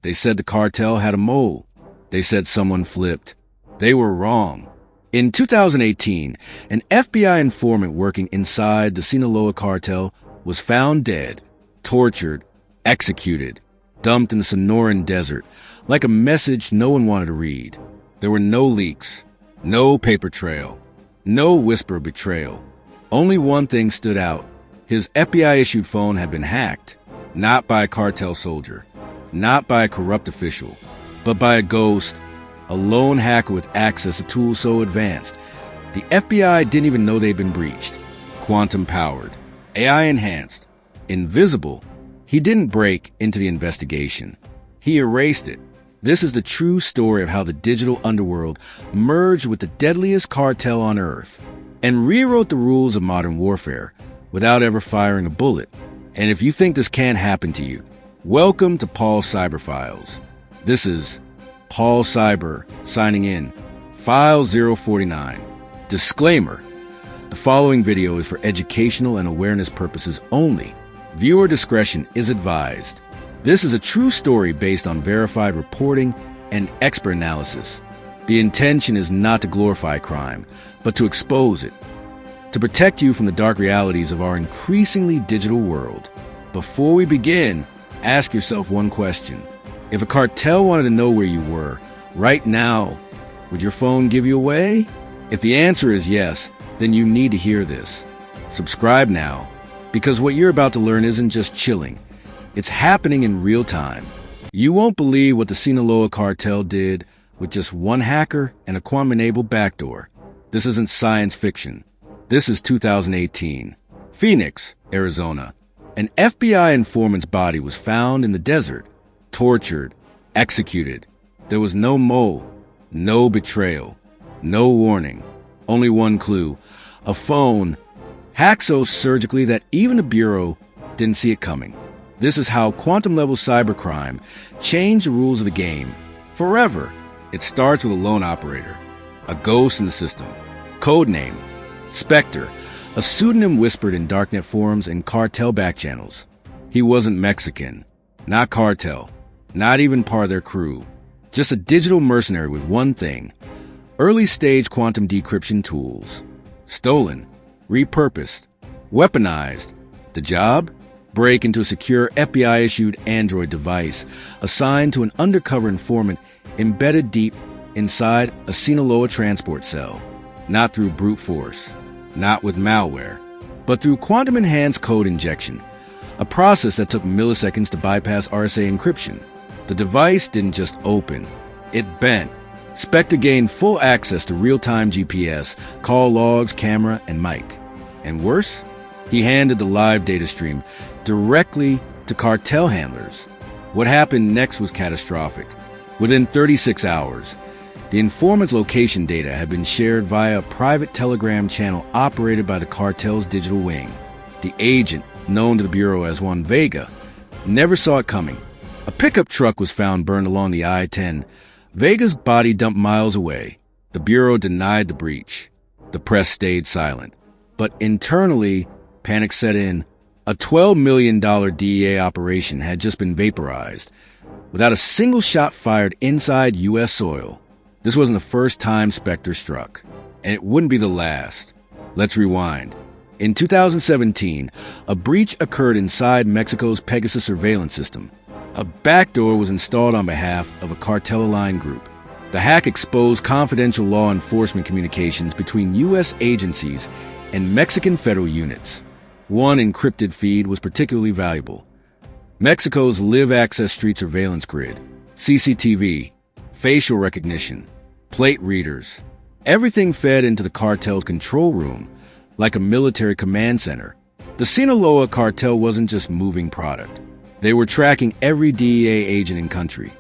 They said the cartel had a mole. They said someone flipped. They were wrong. In 2018, an FBI informant working inside the Sinaloa cartel was found dead, tortured, executed, dumped in the Sonoran desert, like a message no one wanted to read. There were no leaks, no paper trail, no whisper of betrayal. Only one thing stood out. His FBI-issued phone had been hacked, not by a cartel soldier, not by a corrupt official, but by a ghost, a lone hacker with access to tools so advanced, the FBI didn't even know they'd been breached. Quantum-powered, AI-enhanced, invisible, he didn't break into the investigation. He erased it. This is the true story of how the digital underworld merged with the deadliest cartel on Earth and rewrote the rules of modern warfare without ever firing a bullet. And if you think this can't happen to you, welcome to Paul Cyber Files. This is Paul Cyber signing in. File 049. Disclaimer. The following video is for educational and awareness purposes only. Viewer discretion is advised. This is a true story based on verified reporting and expert analysis. The intention is not to glorify crime, but to expose it, to protect you from the dark realities of our increasingly digital world. Before we begin, ask yourself one question. If a cartel wanted to know where you were, right now, would your phone give you away? If the answer is yes, then you need to hear this. Subscribe now, because what you're about to learn isn't just chilling. It's happening in real time. You won't believe what the Sinaloa cartel did with just one hacker and a quantum-enabled backdoor. This isn't science fiction. This is 2018. Phoenix, Arizona. An FBI informant's body was found in the desert, tortured, executed. There was no mole, no betrayal, no warning, only one clue. A phone hacked so surgically that even the Bureau didn't see it coming. This is how quantum-level cybercrime changed the rules of the game forever. It starts with a lone operator, a ghost in the system. Codename, Spectre, a pseudonym whispered in darknet forums and cartel backchannels. He wasn't Mexican, not cartel, not even part of their crew. Just a digital mercenary with one thing: early-stage quantum decryption tools. Stolen, repurposed, weaponized. The job? Break into a secure FBI-issued Android device assigned to an undercover informant embedded deep inside a Sinaloa transport cell. Not through brute force, not with malware, but through quantum-enhanced code injection, a process that took milliseconds to bypass RSA encryption. The device didn't just open, it bent. Spectre gained full access to real-time GPS, call logs, camera, and mic. And worse, he handed the live data stream directly to cartel handlers. What happened next was catastrophic. Within 36 hours, the informant's location data had been shared via a private Telegram channel operated by the cartel's digital wing. The agent, known to the Bureau as Juan Vega, never saw it coming. A pickup truck was found burned along the I-10. Vega's body dumped miles away. The Bureau denied the breach. The press stayed silent. But internally, panic set in. A $12 million DEA operation had just been vaporized, without a single shot fired inside U.S. soil. This wasn't the first time Spectre struck, and it wouldn't be the last. Let's rewind. In 2017, a breach occurred inside Mexico's Pegasus surveillance system. A backdoor was installed on behalf of a cartel-aligned group. The hack exposed confidential law enforcement communications between U.S. agencies and Mexican federal units. One encrypted feed was particularly valuable. Mexico's live access street surveillance grid, CCTV, facial recognition, plate readers. Everything fed into the cartel's control room, like a military command center. The Sinaloa cartel wasn't just moving product. They were tracking every DEA agent in country,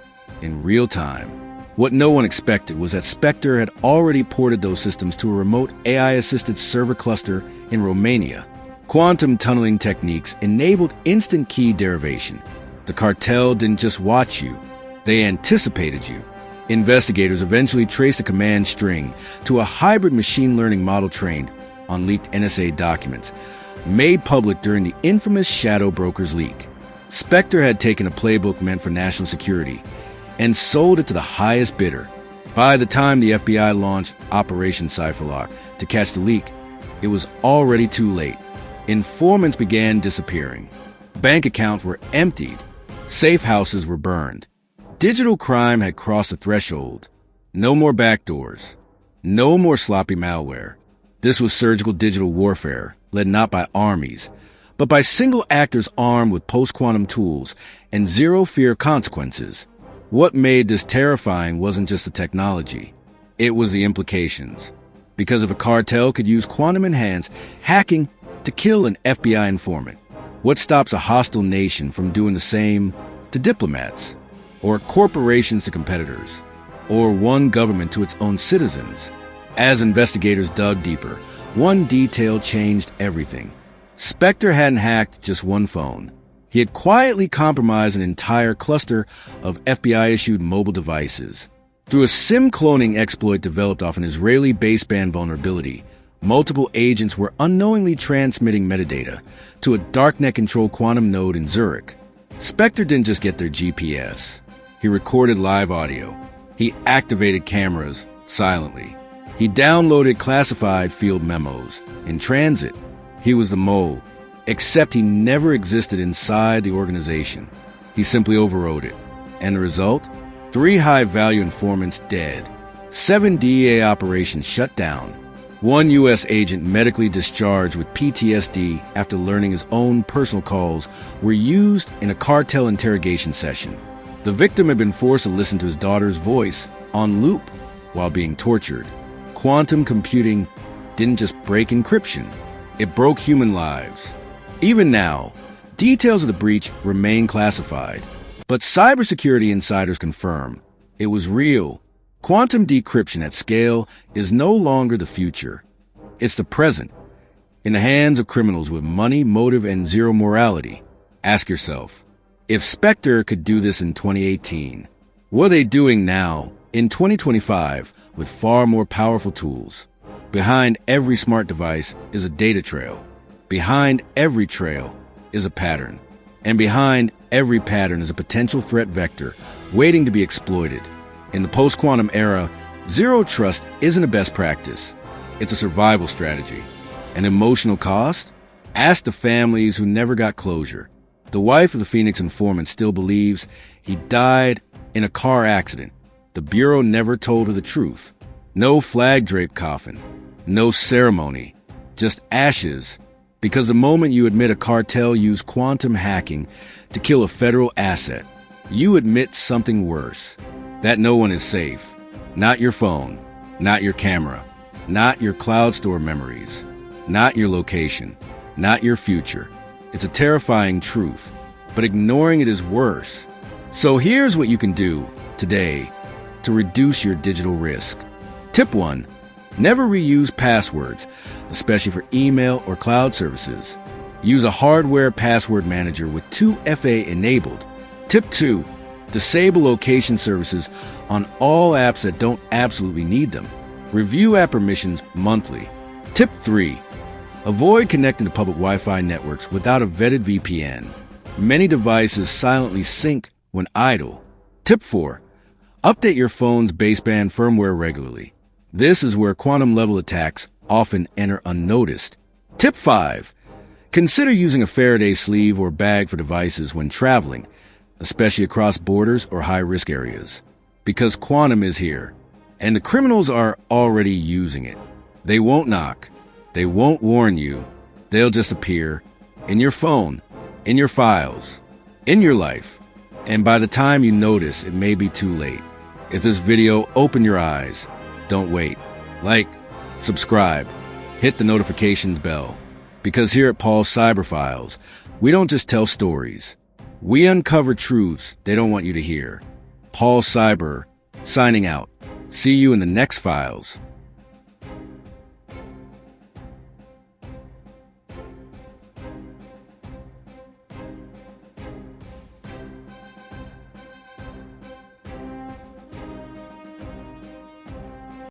in real time. What no one expected was that Spectre had already ported those systems to a remote AI-assisted server cluster in Romania. Quantum tunneling techniques enabled instant key derivation. The cartel didn't just watch you, they anticipated you. Investigators eventually traced a command string to a hybrid machine learning model trained on leaked NSA documents, made public during the infamous Shadow Brokers leak. Spectre had taken a playbook meant for national security and sold it to the highest bidder. By the time the FBI launched Operation Cypherlock to catch the leak, it was already too late. Informants began disappearing. Bank accounts were emptied. Safe houses were burned. Digital crime had crossed the threshold. No more backdoors. No more sloppy malware. This was surgical digital warfare, led not by armies, but by single actors armed with post-quantum tools and zero-fear consequences. What made this terrifying wasn't just the technology. It was the implications. Because if a cartel could use quantum-enhanced hacking to kill an FBI informant, what stops a hostile nation from doing the same to diplomats, or corporations to competitors, or one government to its own citizens? As investigators dug deeper, one detail changed everything. Spectre hadn't hacked just one phone. He had quietly compromised an entire cluster of FBI-issued mobile devices. Through a SIM cloning exploit developed off an Israeli baseband vulnerability, multiple agents were unknowingly transmitting metadata to a darknet-controlled quantum node in Zurich. Spectre didn't just get their GPS. He recorded live audio. He activated cameras silently. He downloaded classified field memos. In transit, he was the mole, except he never existed inside the organization. He simply overrode it. And the result? 3 high-value informants dead. 7 DEA operations shut down. 1 U.S. agent medically discharged with PTSD after learning his own personal calls were used in a cartel interrogation session. The victim had been forced to listen to his daughter's voice on loop while being tortured. Quantum computing didn't just break encryption, it broke human lives. Even now, details of the breach remain classified, but cybersecurity insiders confirm it was real. Quantum decryption at scale is no longer the future. It's the present, in the hands of criminals with money, motive, and zero morality. Ask yourself, if Spectre could do this in 2018, what are they doing now in 2025 with far more powerful tools? Behind every smart device is a data trail. Behind every trail is a pattern. And behind every pattern is a potential threat vector waiting to be exploited. In the post-quantum era, zero trust isn't a best practice. It's a survival strategy. An emotional cost? Ask the families who never got closure. The wife of the Phoenix informant still believes he died in a car accident. The Bureau never told her the truth. No flag-draped coffin. No ceremony. Just ashes. Because the moment you admit a cartel used quantum hacking to kill a federal asset, you admit something worse. That no one is safe. Not your phone. Not your camera. Not your cloud store memories. Not your location. Not your future. It's a terrifying truth, but ignoring it is worse. So here's what you can do today to reduce your digital risk. Tip 1. Never reuse passwords, especially for email or cloud services. Use a hardware password manager with 2FA enabled. Tip 2. Disable location services on all apps that don't absolutely need them. Review app permissions monthly. Tip 3. Avoid connecting to public Wi-Fi networks without a vetted VPN. Many devices silently sync when idle. Tip 4. Update your phone's baseband firmware regularly. This is where quantum-level attacks often enter unnoticed. Tip 5. Consider using a Faraday sleeve or bag for devices when traveling, especially across borders or high-risk areas. Because quantum is here, and the criminals are already using it. They won't knock. They won't warn you. They'll just appear in your phone, in your files, in your life. And by the time you notice, it may be too late. If this video opened your eyes, don't wait. Like, subscribe, hit the notifications bell. Because here at Paul's Cyber Files, we don't just tell stories. We uncover truths they don't want you to hear. Paul Cyber, signing out. See you in the next files.